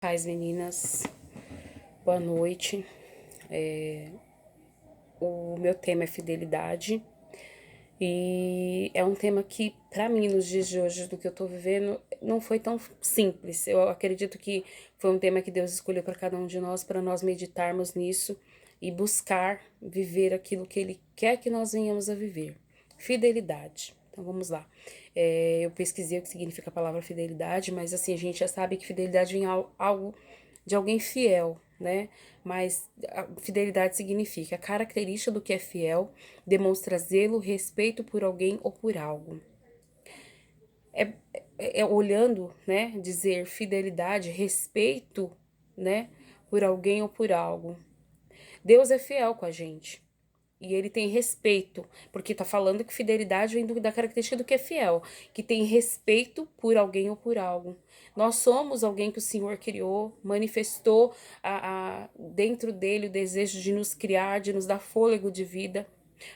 Paz, meninas. Boa noite. O meu tema é fidelidade. E é um tema que, para mim, nos dias de hoje, do que eu tô vivendo, não foi tão simples. Eu acredito que foi um tema que Deus escolheu para cada um de nós, para nós meditarmos nisso e buscar viver aquilo que Ele quer que nós venhamos a viver. Fidelidade. Então vamos lá. Eu pesquisei o que significa a palavra fidelidade, mas assim, a gente já sabe que fidelidade vem algo de alguém fiel, né? Mas a fidelidade significa a característica do que é fiel, demonstra zelo, respeito por alguém ou por algo. Olhando, né? Dizer fidelidade, respeito, né? Por alguém ou por algo. Deus é fiel com a gente. E ele tem respeito, porque tá falando que fidelidade vem da característica do que é fiel, que tem respeito por alguém ou por algo. Nós somos alguém que o Senhor criou, manifestou dentro dele o desejo de nos criar, de nos dar fôlego de vida.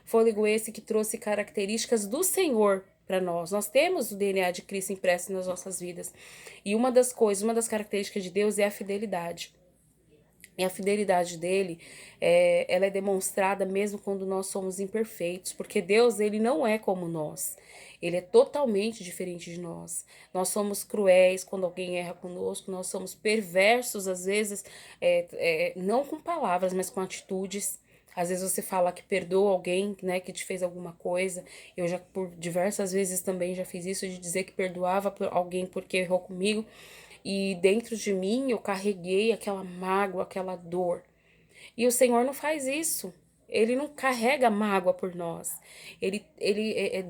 Fôlego esse que trouxe características do Senhor para nós. Nós temos o DNA de Cristo impresso nas nossas vidas. E uma das características de Deus é a fidelidade. E a fidelidade dele, ela é demonstrada mesmo quando nós somos imperfeitos, porque Deus, ele não é como nós. Ele é totalmente diferente de nós. Nós somos cruéis quando alguém erra conosco, nós somos perversos, às vezes, não com palavras, mas com atitudes. Às vezes você fala que perdoa alguém, né, que te fez alguma coisa. Eu já, por diversas vezes também já fiz isso, de dizer que perdoava por alguém porque errou comigo. E dentro de mim eu carreguei aquela mágoa, aquela dor. E o Senhor não faz isso. Ele não carrega mágoa por nós.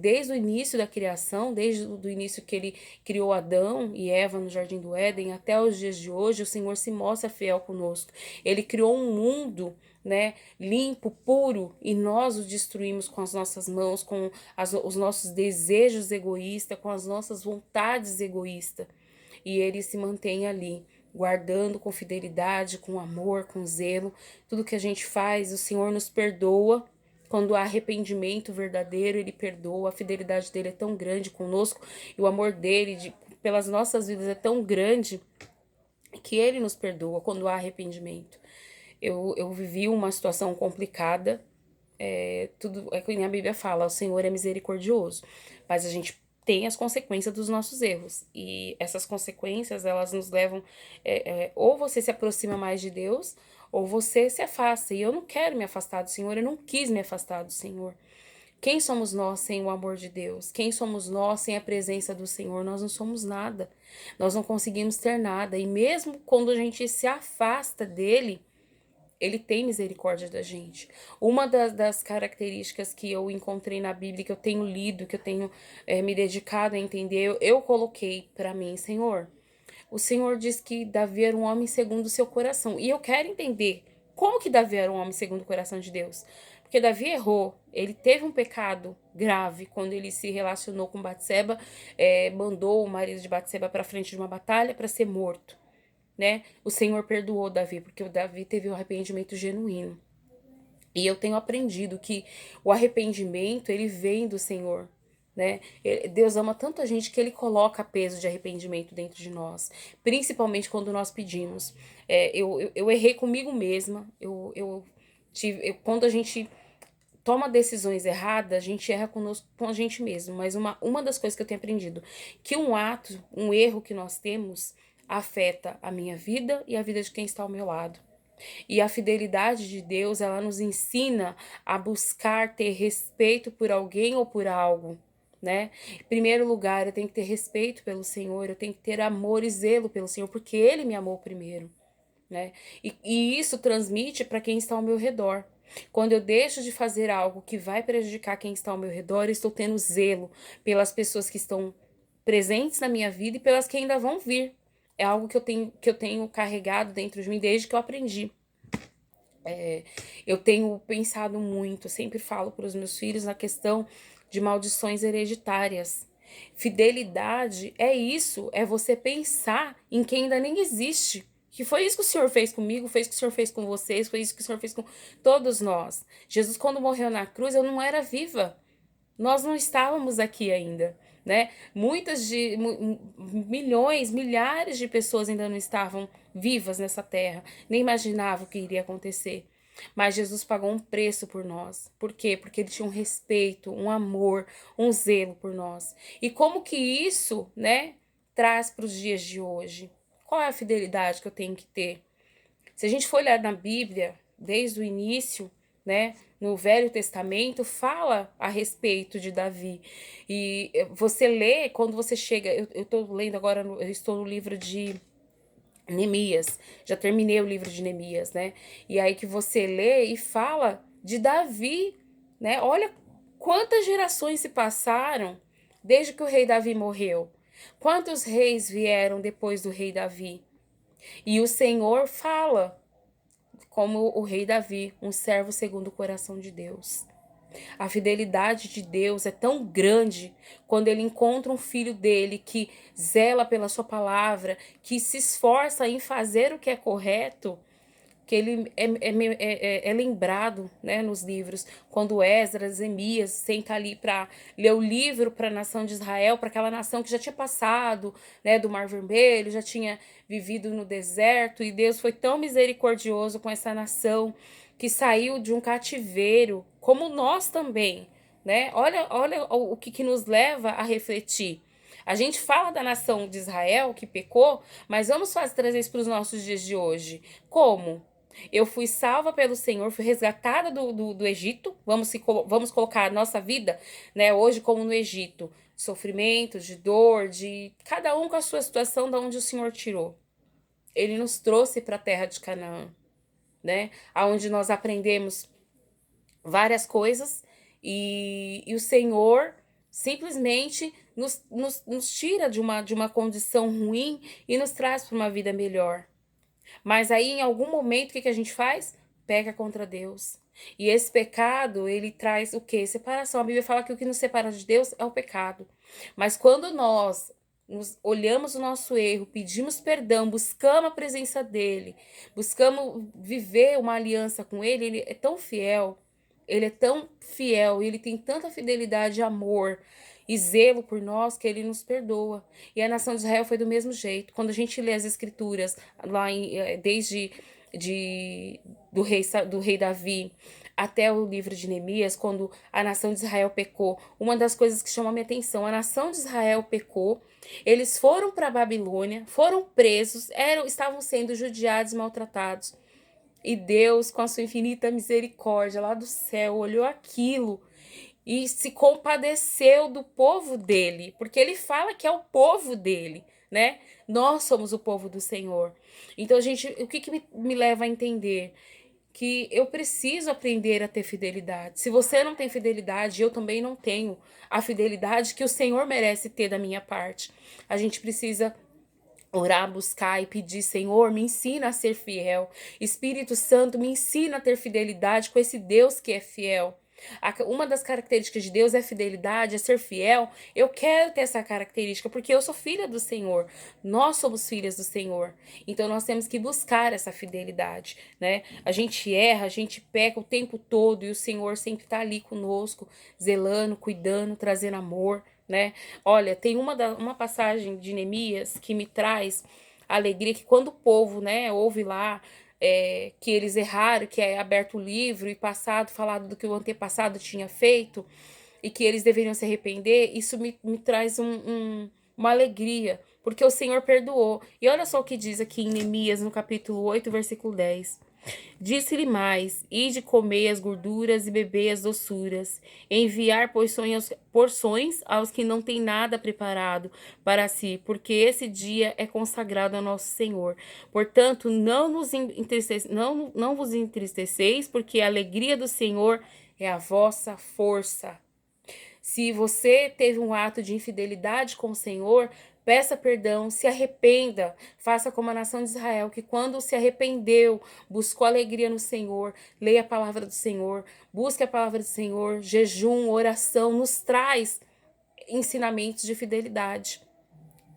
Desde o início da criação, desde o início que ele criou Adão e Eva no Jardim do Éden, até os dias de hoje, o Senhor se mostra fiel conosco. Ele criou um mundo, né, limpo, puro, e nós o destruímos com as nossas mãos, com os nossos desejos egoístas, com as nossas vontades egoístas. E ele se mantém ali, guardando com fidelidade, com amor, com zelo. Tudo que a gente faz, o Senhor nos perdoa. Quando há arrependimento verdadeiro, ele perdoa. A fidelidade dele é tão grande conosco e o amor dele pelas nossas vidas é tão grande que ele nos perdoa quando há arrependimento. Eu vivi uma situação complicada. Tudo é que a Bíblia fala, o Senhor é misericordioso, mas a gente tem as consequências dos nossos erros, e essas consequências, elas nos levam, ou você se aproxima mais de Deus, ou você se afasta, e eu não quero me afastar do Senhor, eu não quis me afastar do Senhor. Quem somos nós sem o amor de Deus? Quem somos nós sem a presença do Senhor? Nós não somos nada, nós não conseguimos ter nada, e mesmo quando a gente se afasta dele, ele tem misericórdia da gente. Uma das características que eu encontrei na Bíblia, que eu tenho lido, que eu tenho me dedicado a entender, eu coloquei para mim, Senhor. O Senhor diz que Davi era um homem segundo o seu coração. E eu quero entender como que Davi era um homem segundo o coração de Deus. Porque Davi errou, ele teve um pecado grave quando ele se relacionou com Batseba, mandou o marido de Batseba para frente de uma batalha para ser morto. Né? O Senhor perdoou Davi, porque o Davi teve um arrependimento genuíno. E eu tenho aprendido que o arrependimento, ele vem do Senhor, né? Deus ama tanto a gente que ele coloca peso de arrependimento dentro de nós, principalmente quando nós pedimos. Eu errei comigo mesma, quando a gente toma decisões erradas, a gente erra conosco, com a gente mesmo. Mas uma das coisas que eu tenho aprendido, que um erro que nós temos, afeta a minha vida e a vida de quem está ao meu lado. E a fidelidade de Deus, ela nos ensina a buscar ter respeito por alguém ou por algo, né? Em primeiro lugar, eu tenho que ter respeito pelo Senhor, eu tenho que ter amor e zelo pelo Senhor, porque Ele me amou primeiro, né? E isso transmite para quem está ao meu redor. Quando eu deixo de fazer algo que vai prejudicar quem está ao meu redor, eu estou tendo zelo pelas pessoas que estão presentes na minha vida e pelas que ainda vão vir. É algo que eu tenho carregado dentro de mim desde que eu aprendi. Eu tenho pensado muito, sempre falo para os meus filhos na questão de maldições hereditárias. Fidelidade é isso, é você pensar em quem ainda nem existe. Que foi isso que o Senhor fez comigo, fez o que o Senhor fez com vocês, foi isso que o Senhor fez com todos nós. Jesus, quando morreu na cruz, eu não era viva. Nós não estávamos aqui ainda, né? Milhões, milhares de pessoas ainda não estavam vivas nessa terra, nem imaginava o que iria acontecer. Mas Jesus pagou um preço por nós. Por quê? Porque ele tinha um respeito, um amor, um zelo por nós. E como que isso, né, traz para os dias de hoje? Qual é a fidelidade que eu tenho que ter? Se a gente for olhar na Bíblia, desde o início, né, no Velho Testamento, fala a respeito de Davi. E você lê, quando você chega, eu tô lendo agora, eu estou no livro de Neemias, já terminei o livro de Neemias, né? E aí que você lê e fala de Davi, né? Olha quantas gerações se passaram desde que o rei Davi morreu. Quantos reis vieram depois do rei Davi? E o Senhor fala como o rei Davi, um servo segundo o coração de Deus. A fidelidade de Deus é tão grande quando ele encontra um filho dele que zela pela sua palavra, que se esforça em fazer o que é correto, que ele é lembrado, né, nos livros, quando Esdras, Neemias senta ali para ler o livro para a nação de Israel, para aquela nação que já tinha passado, né, do Mar Vermelho, já tinha vivido no deserto, e Deus foi tão misericordioso com essa nação que saiu de um cativeiro, como nós também, né? Olha o que nos leva a refletir. A gente fala da nação de Israel que pecou, mas vamos trazer isso para os nossos dias de hoje. Como? Eu fui salva pelo Senhor, fui resgatada do Egito. Vamos colocar a nossa vida, né, hoje como no Egito. Sofrimento, de dor, de cada um com a sua situação, da onde o Senhor tirou. Ele nos trouxe para a terra de Canaã, né? Onde nós aprendemos várias coisas e o Senhor simplesmente nos tira de uma condição ruim e nos traz para uma vida melhor. Mas aí, em algum momento, o que a gente faz? Peca contra Deus. E esse pecado, ele traz o quê? Separação. A Bíblia fala que o que nos separa de Deus é o pecado. Mas quando nós olhamos o nosso erro, pedimos perdão, buscamos a presença dele, buscamos viver uma aliança com ele, ele é tão fiel, ele é tão fiel, ele tem tanta fidelidade e amor e zelo por nós que ele nos perdoa. E a nação de Israel foi do mesmo jeito. Quando a gente lê as escrituras lá desde do rei Davi até o livro de Neemias, quando a nação de Israel pecou, uma das coisas que chamou a minha atenção, a nação de Israel pecou, eles foram para a Babilônia, foram presos, estavam sendo judiados e maltratados. E Deus, com a sua infinita misericórdia lá do céu, olhou aquilo e se compadeceu do povo dele, porque ele fala que é o povo dele, né? Nós somos o povo do Senhor. Então, gente, o que me leva a entender? Que eu preciso aprender a ter fidelidade. Se você não tem fidelidade, eu também não tenho a fidelidade que o Senhor merece ter da minha parte. A gente precisa orar, buscar e pedir: Senhor, me ensina a ser fiel. Espírito Santo, me ensina a ter fidelidade com esse Deus que é fiel. Uma das características de Deus é fidelidade, é ser fiel. Eu quero ter essa característica porque eu sou filha do Senhor. Nós somos filhas do Senhor. Então nós temos que buscar essa fidelidade, né? A gente erra, a gente peca o tempo todo e o Senhor sempre está ali conosco, zelando, cuidando, trazendo amor, né? Olha, tem uma passagem de Neemias que me traz alegria, que quando o povo, né, ouve lá que eles erraram, que é aberto o livro e passado, falado do que o antepassado tinha feito e que eles deveriam se arrepender, isso me traz uma alegria, porque o Senhor perdoou. E olha só o que diz aqui em Neemias, no capítulo 8, versículo 10. Disse-lhe mais: ide comer as gorduras e beber as doçuras, enviar porções aos que não têm nada preparado para si, porque esse dia é consagrado ao nosso Senhor. Portanto, não vos entristeceis, porque a alegria do Senhor é a vossa força. Se você teve um ato de infidelidade com o Senhor, peça perdão, se arrependa, faça como a nação de Israel, que quando se arrependeu, buscou alegria no Senhor, leia a palavra do Senhor, busque a palavra do Senhor, jejum, oração, nos traz ensinamentos de fidelidade.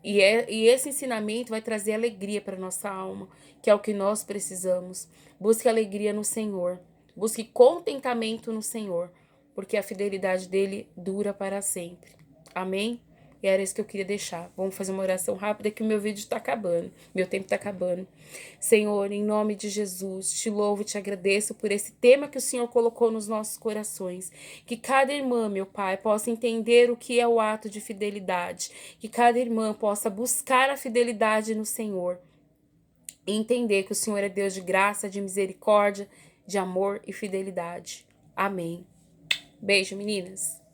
E esse ensinamento vai trazer alegria para nossa alma, que é o que nós precisamos. Busque alegria no Senhor, busque contentamento no Senhor, porque a fidelidade dele dura para sempre. Amém? E era isso que eu queria deixar. Vamos fazer uma oração rápida que o meu vídeo tá acabando. Meu tempo tá acabando. Senhor, em nome de Jesus, te louvo e te agradeço por esse tema que o Senhor colocou nos nossos corações. Que cada irmã, meu Pai, possa entender o que é o ato de fidelidade. Que cada irmã possa buscar a fidelidade no Senhor. E entender que o Senhor é Deus de graça, de misericórdia, de amor e fidelidade. Amém. Beijo, meninas.